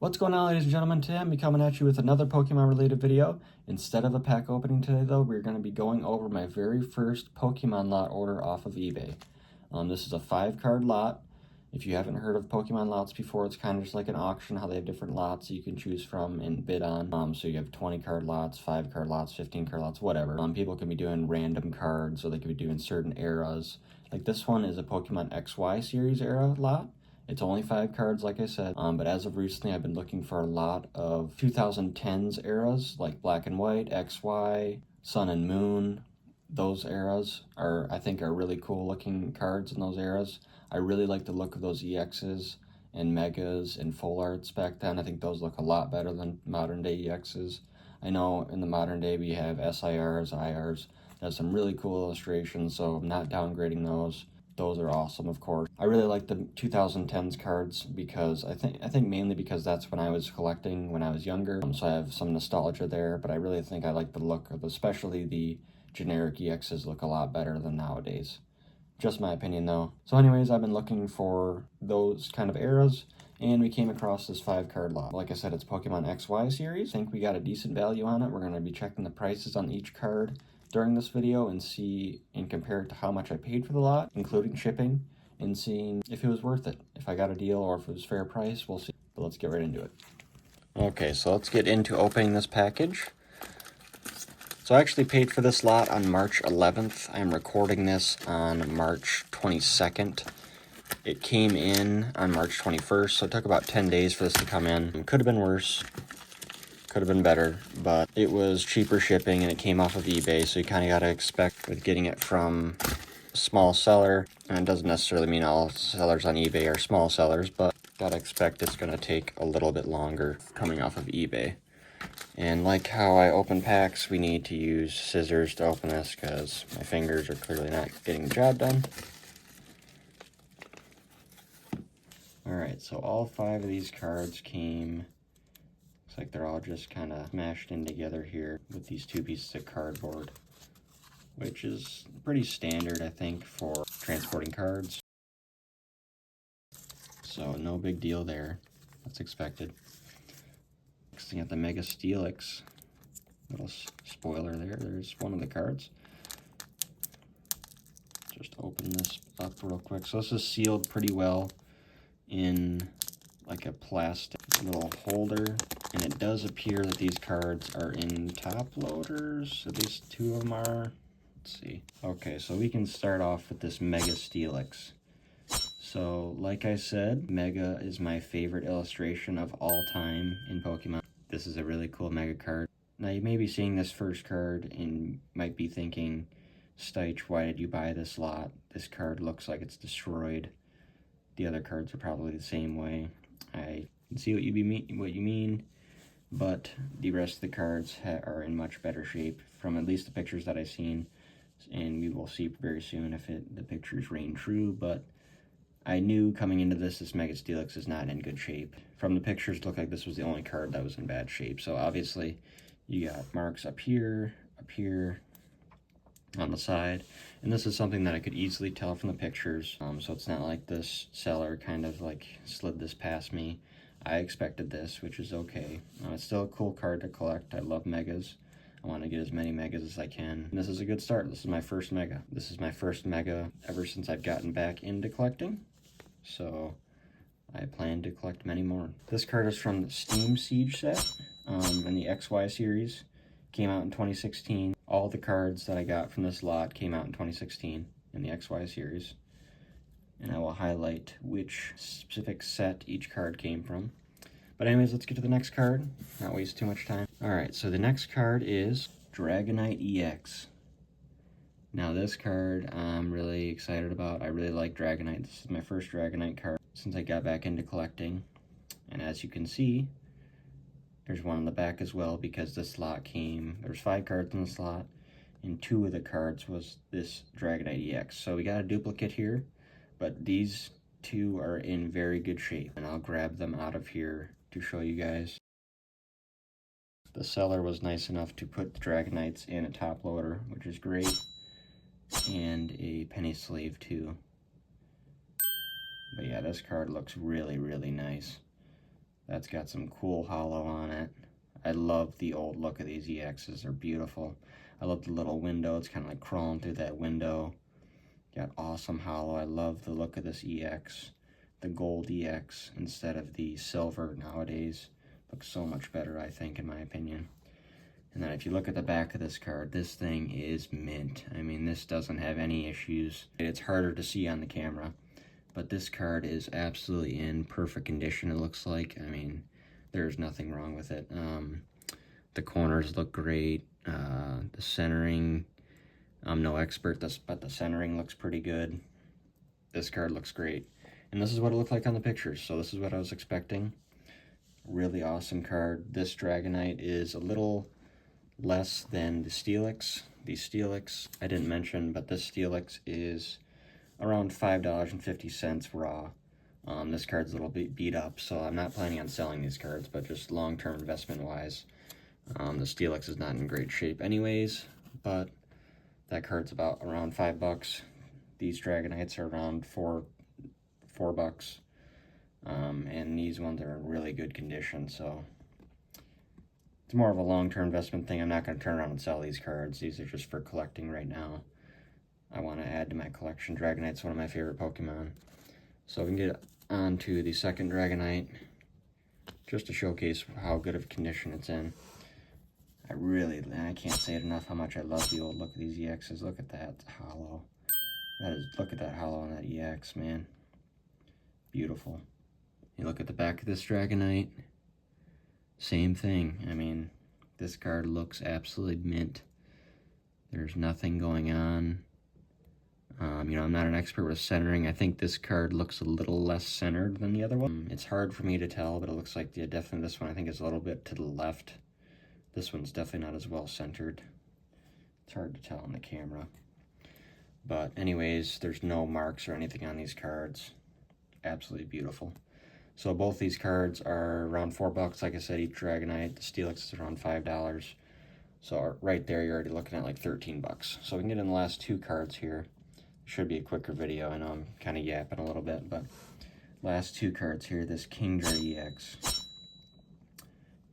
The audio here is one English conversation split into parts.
What's going on, ladies and gentlemen? Today I'm coming at you with another Pokemon related video. Instead of a pack opening today though, we're going to be going over my very first Pokemon lot order off of eBay. This is a 5-card lot. If you haven't heard of Pokemon lots before, it's kind of just like an auction, how they have different lots you can choose from and bid on. So you have 20-card lots, 5-card lots, 15-card lots, whatever. People can be doing random cards, or they can be doing certain eras. Like this one is a Pokemon XY series era lot. It's only 5 cards, like I said, but as of recently, I've been looking for a lot of 2010s eras, like Black and White, XY, Sun and Moon. Those eras I think are really cool looking cards in those eras. I really like the look of those EXs and Megas and Full Arts back then. I think those look a lot better than modern day EXs. I know in the modern day we have SIRs, IRs, that have some really cool illustrations, so I'm not downgrading those. Those are awesome, of course. I really like the 2010s cards because I think mainly because that's when I was collecting when I was younger. So I have some nostalgia there, but I really think I like the look of, especially the generic EXs look a lot better than nowadays. Just my opinion though. So anyways, I've been looking for those kind of eras, and we came across this 5-card lot. Like I said, it's Pokemon XY series. I think we got a decent value on it. We're going to be checking the prices on each card during this video and see and compare it to how much I paid for the lot, including shipping, and seeing if it was worth it. If I got a deal or if it was fair price, we'll see. But let's get right into it. Okay, so let's get into opening this package. So I actually paid for this lot on March 11th. I'm recording this on March 22nd. It came in on March 21st, so it took about 10 days for this to come in. It could have been worse. Could have been better, but it was cheaper shipping and it came off of eBay, so you kind of got to expect with getting it from a small seller, and it doesn't necessarily mean all sellers on eBay are small sellers, but got to expect it's going to take a little bit longer coming off of eBay. And like how I open packs, we need to use scissors to open this because my fingers are clearly not getting the job done. Alright, so all 5 of these cards came. Looks like they're all just kind of smashed in together here with these 2 pieces of cardboard, which is pretty standard, I think, for transporting cards. So no big deal there. That's expected. Next thing, got the Mega Steelix. Little spoiler there. There's one of the cards. Just open this up real quick. So this is sealed pretty well in like a plastic little holder, and it does appear that these cards are in top loaders. At least 2 of them are. Let's see. Okay, so we can start off with this Mega Steelix. So like I said, Mega is my favorite illustration of all time in Pokemon. This is a really cool Mega card. Now you may be seeing this first card and might be thinking, Stych, why did you buy this lot? This card looks like it's destroyed. The other cards are probably the same way. I can see what you mean, but the rest of the cards are in much better shape from at least the pictures that I've seen, and we will see very soon if the pictures reign true. But I knew coming into this Mega Steelix is not in good shape. From the pictures, it looked like this was the only card that was in bad shape. So obviously, you got marks up here, on the side, and this is something that I could easily tell from the pictures, so it's not like this seller kind of like slid this past me. I expected this, which is okay. It's still a cool card to collect. I love Megas. I want to get as many Megas as I can, and this is a good start. This is my first Mega. This is my first Mega ever since I've gotten back into collecting, so I plan to collect many more. This card is from the Steam Siege set in the XY series. Came out in 2016. All the cards that I got from this lot came out in 2016 in the XY series. And I will highlight which specific set each card came from. But anyways, let's get to the next card. Not waste too much time. Alright, so the next card is Dragonite EX. Now this card I'm really excited about. I really like Dragonite. This is my first Dragonite card since I got back into collecting. And as you can see, there's one on the back as well, because this lot there's 5 cards in this lot, and 2 of the cards was this Dragonite EX. So we got a duplicate here, but these 2 are in very good shape, and I'll grab them out of here to show you guys. The seller was nice enough to put the Dragonites in a top loader, which is great, and a penny sleeve too. But yeah, this card looks really, really nice. That's got some cool holo on it. I love the old look of these EXs. They're beautiful. I love the little window. It's kind of like crawling through that window. Got awesome holo. I love the look of this EX. The gold EX instead of the silver nowadays. Looks so much better, I think, in my opinion. And then if you look at the back of this card, this thing is mint. I mean, this doesn't have any issues. It's harder to see on the camera, but this card is absolutely in perfect condition, it looks like. I mean, there's nothing wrong with it. The corners look great. The centering, I'm no expert, but the centering looks pretty good. This card looks great. And this is what it looked like on the pictures, so this is what I was expecting. Really awesome card. This Dragonite is a little less than the Steelix. The Steelix, I didn't mention, but this Steelix is around $5.50 raw. This card's a little bit beat up, so I'm not planning on selling these cards, but just long-term investment-wise. The Steelix is not in great shape anyways, but that card's about around $5. These Dragonites are around $4. And these ones are in really good condition, so it's more of a long-term investment thing. I'm not going to turn around and sell these cards. These are just for collecting right now. I want to add to my collection. Dragonite's one of my favorite Pokemon. So we can get on to the second Dragonite, just to showcase how good of condition it's in. I can't say it enough how much I love the old look of these EXs. Look at that holo. Look at that holo on that EX, man. Beautiful. You look at the back of this Dragonite, same thing. I mean, this card looks absolutely mint. There's nothing going on. You know, I'm not an expert with centering. I think this card looks a little less centered than the other one. It's hard for me to tell, but it looks like definitely this one I think is a little bit to the left. This one's definitely not as well centered. It's hard to tell on the camera. But anyways, there's no marks or anything on these cards. Absolutely beautiful. So both these cards are around $4, like I said, each Dragonite. The Steelix is around $5. So right there, you're already looking at like 13 bucks. So we can get in the last two cards here. Should be a quicker video. I know I'm kind of yapping a little bit, but last two cards here. This Kingdra EX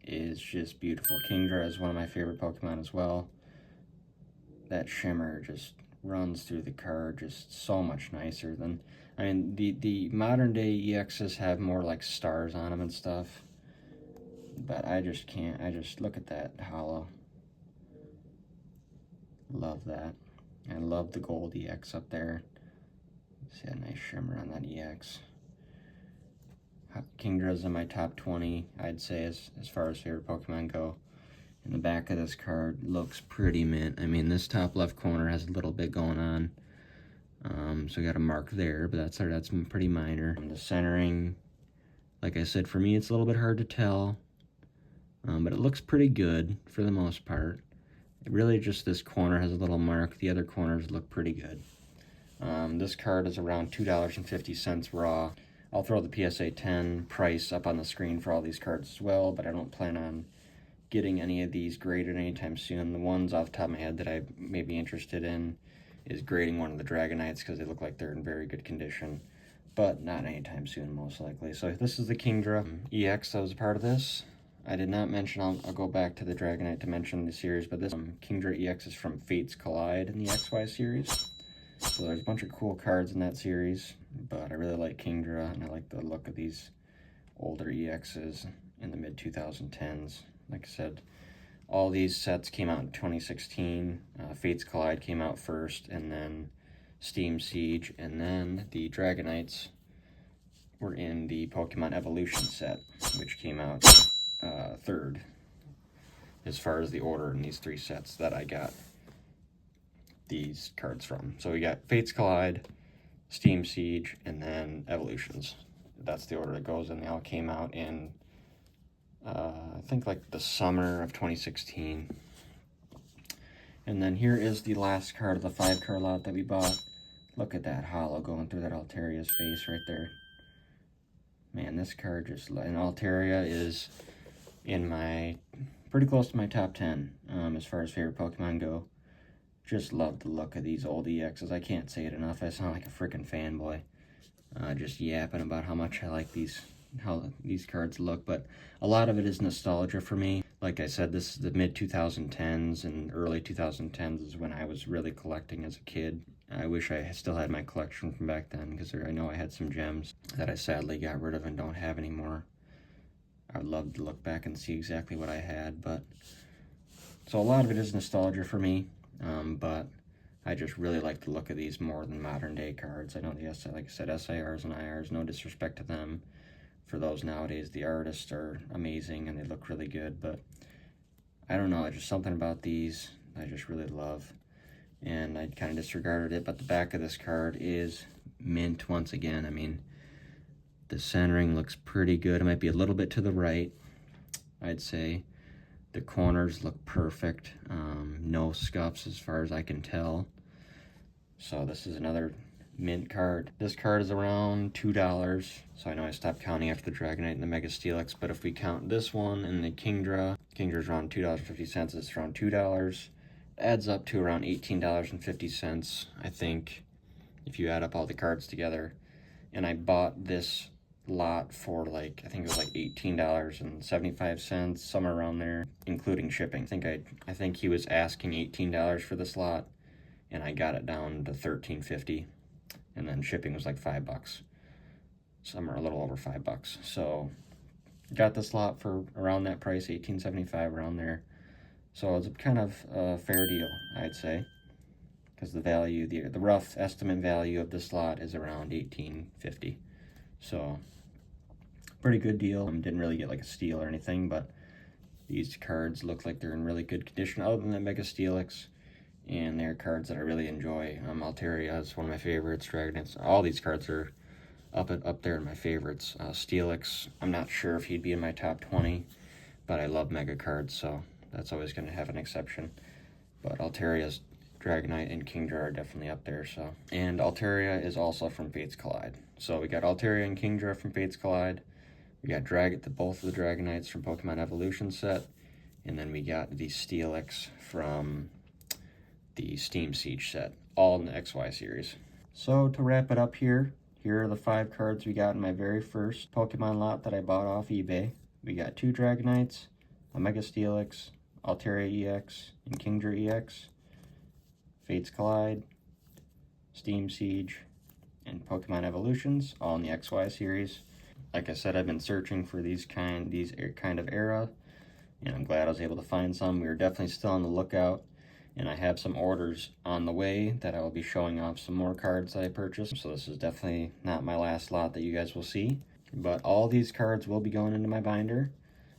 is just beautiful. Kingdra is one of my favorite Pokemon as well. That shimmer just runs through the card just so much nicer than, I mean, the modern day EXs have more like stars on them and stuff, but I just can't. I just look at that holo. Love that. I love the gold EX up there. See a nice shimmer on that EX. Kingdra's in my top 20, I'd say, as far as favorite Pokemon go. And the back of this card looks pretty mint. I mean, this top left corner has a little bit going on. So I got a mark there, but that's pretty minor. The centering, like I said, for me, it's a little bit hard to tell. But it looks pretty good for the most part. Really just this corner has a little mark. The other corners look pretty good. This card is around $2.50 raw. I'll throw the PSA 10 price up on the screen for all these cards as well, but I don't plan on getting any of these graded anytime soon. The ones off the top of my head that I may be interested in is grading one of the Dragonites because they look like they're in very good condition, but not anytime soon, most likely. So this is the Kingdra EX that was a part of this. I did not mention, I'll go back to the Dragonite to mention the series, but this Kingdra EX is from Fates Collide in the XY series. So there's a bunch of cool cards in that series, but I really like Kingdra, and I like the look of these older EXs in the mid-2010s. Like I said, all these sets came out in 2016. Fates Collide came out first, and then Steam Siege, and then the Dragonites were in the Pokemon Evolution set, which came out third as far as the order in these three sets that I got these cards from. So we got Fates Collide, Steam Siege, and then Evolutions. That's the order it goes in. They all came out in I think like the summer of 2016. And then here is the last card of the 5-card lot that we bought. Look at that holo going through that Alteria's face right there. Man, this card just, and Altaria is in my, pretty close to my top 10 as far as favorite Pokemon go. Just love the look of these old EXs. I can't say it enough. I sound like a freaking fanboy. Just yapping about how much I like these how these cards look, but a lot of it is nostalgia for me. Like I said, this is the mid 2010s and early 2010s is when I was really collecting as a kid. I wish I still had my collection from back then, because I know I had some gems that I sadly got rid of and don't have anymore. I would love to look back and see exactly what I had, but so a lot of it is nostalgia for me, but I just really like the look of these more than modern day cards. I know like I said, SIRs and IRs, no disrespect to them. For those nowadays, the artists are amazing and they look really good, but I don't know, just something about these I just really love, and I kind of disregarded it. But the back of this card is mint once again. I mean, the centering looks pretty good. It might be a little bit to the right, I'd say. The corners look perfect. No scuffs as far as I can tell. So this is another mint card. This card is around $2. So I know I stopped counting after the Dragonite and the Mega Steelix, but if we count this one and the Kingdra's around $2.50. It's around $2. Adds up to around $18.50, I think, if you add up all the cards together. And I bought this lot for like, I think it was like $18.75, somewhere around there, including shipping. I think he was asking $18 for this lot, and I got it down to $13.50, and then shipping was like $5, somewhere a little over $5. So got this lot for around that price, $18.75, around there. So it's kind of a fair deal, I'd say, because the value, the rough estimate value of this lot is around $18.50. So pretty good deal. Didn't really get like a steal or anything, but these cards look like they're in really good condition, other than that Mega Steelix, and they're cards that I really enjoy. Altaria is one of my favorites. Dragonites, all these cards are up there in my favorites. Steelix, I'm not sure if he'd be in my top 20, but I love Mega cards, so that's always going to have an exception. But Altaria's, Dragonite, and Kingdra are definitely up there. So, and Altaria is also from Fates Collide. So we got Altaria and Kingdra from Fates Collide. We got both of the Dragonites from Pokemon Evolution set, and then we got the Steelix from the Steam Siege set, all in the XY series. So to wrap it up here are the 5 cards we got in my very first Pokemon lot that I bought off eBay. We got 2 Dragonites, a Mega Steelix, Altaria EX, and Kingdra EX, Fates Collide, Steam Siege, and Pokemon Evolutions, all in the XY series. Like I said, I've been searching for these kind of era, and I'm glad I was able to find some. We are definitely still on the lookout, and I have some orders on the way that I will be showing off some more cards that I purchased. So this is definitely not my last lot that you guys will see, but all these cards will be going into my binder.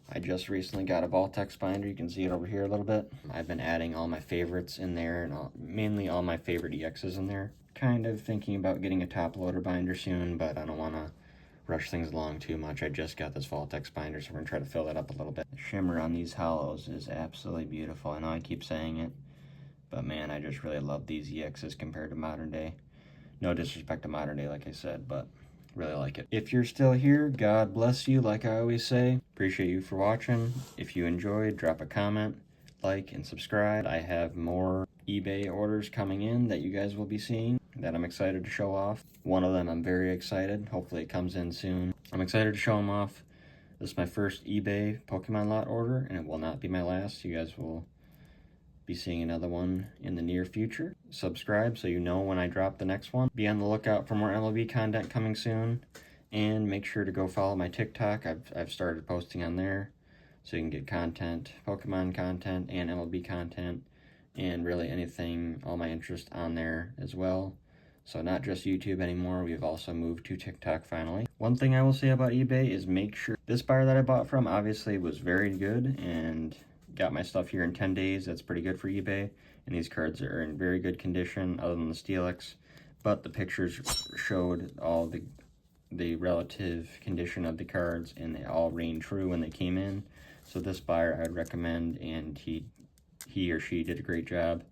I just recently got a Voltex binder. You can see it over here a little bit. I've been adding all my favorites in there, and mainly all my favorite EXs in there. Kind of thinking about getting a top loader binder soon, but I don't want to rush things along too much. I just got this Voltex binder, so we're going to try to fill that up a little bit. The shimmer on these hollows is absolutely beautiful. I know I keep saying it, but man, I just really love these EXs compared to modern day. No disrespect to modern day, like I said, but really like it. If you're still here, God bless you, like I always say. Appreciate you for watching. If you enjoyed, drop a comment, like, and subscribe. I have more eBay orders coming in that you guys will be seeing that I'm excited to show off. One of them I'm very excited. Hopefully it comes in soon. I'm excited to show them off. This is my first eBay Pokemon lot order, and it will not be my last. You guys will be seeing another one in the near future. Subscribe so you know when I drop the next one. Be on the lookout for more MLB content coming soon, and make sure to go follow my TikTok. I've started posting on there, so you can get content, Pokemon content, and MLB content, and really anything, all my interest on there as well. So not just YouTube anymore, we've also moved to TikTok finally. One thing I will say about eBay is make sure, this buyer that I bought from obviously was very good and got my stuff here in 10 days. That's pretty good for eBay. And these cards are in very good condition other than the Steelix. But the pictures showed all the relative condition of the cards, and they all rang true when they came in. So this buyer I'd recommend, and he or she did a great job.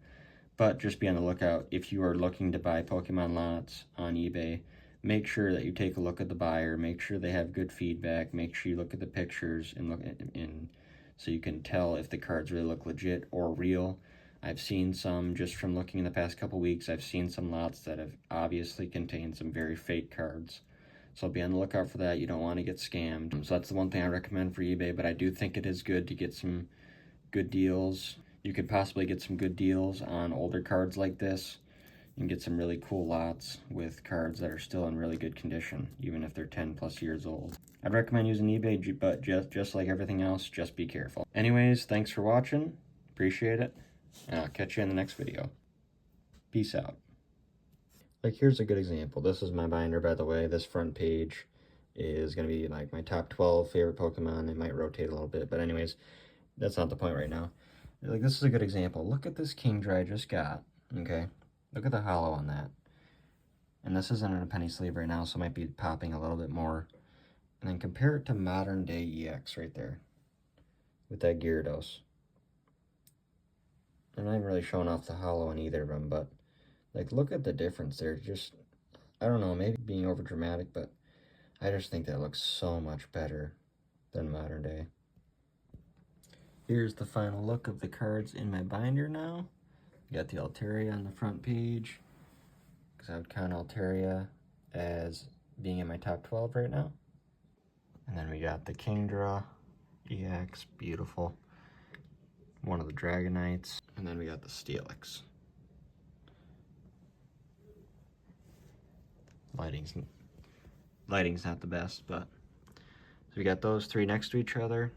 But just be on the lookout. If you are looking to buy Pokemon lots on eBay, make sure that you take a look at the buyer. Make sure they have good feedback. Make sure you look at the pictures and look in so you can tell if the cards really look legit or real. I've seen some, just from looking in the past couple weeks, I've seen some lots that have obviously contained some very fake cards. So be on the lookout for that. You don't want to get scammed. So that's the one thing I recommend for eBay, but I do think it is good to get some good deals. You could possibly get some good deals on older cards like this and get some really cool lots with cards that are still in really good condition, even if they're 10 plus years old. I'd recommend using eBay, but just like everything else, just be careful. Anyways, thanks for watching. Appreciate it. And I'll catch you in the next video. Peace out. Like, here's a good example. This is my binder, by the way. This front page is going to be like my top 12 favorite Pokemon. It might rotate a little bit, but anyways, that's not the point right now. Like, this is a good example. Look at this Kingdra I just got, okay? Look at the hollow on that. And this isn't in a penny sleeve right now, so it might be popping a little bit more. And then compare it to modern day EX right there with that Gyarados. I'm not even really showing off the hollow in either of them, but like, look at the difference there. Just, I don't know, maybe being over dramatic, but I just think that looks so much better than modern day. Here's the final look of the cards in my binder now. Got the Altaria on the front page, because I would count Altaria as being in my top 12 right now. And then we got the Kingdra EX, beautiful. One of the Dragonites. And then we got the Steelix. Lighting's not the best, but so we got those three next to each other.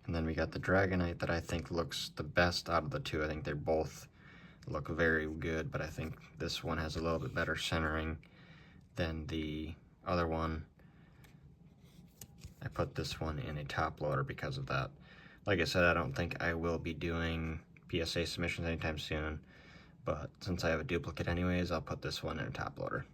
And then we got the Dragonite that I think looks the best out of the two. I think they both look very good, but I think this one has a little bit better centering than the other one. I put this one in a top loader because of that. Like I said, I don't think I will be doing PSA submissions anytime soon, but since I have a duplicate anyways, I'll put this one in a top loader.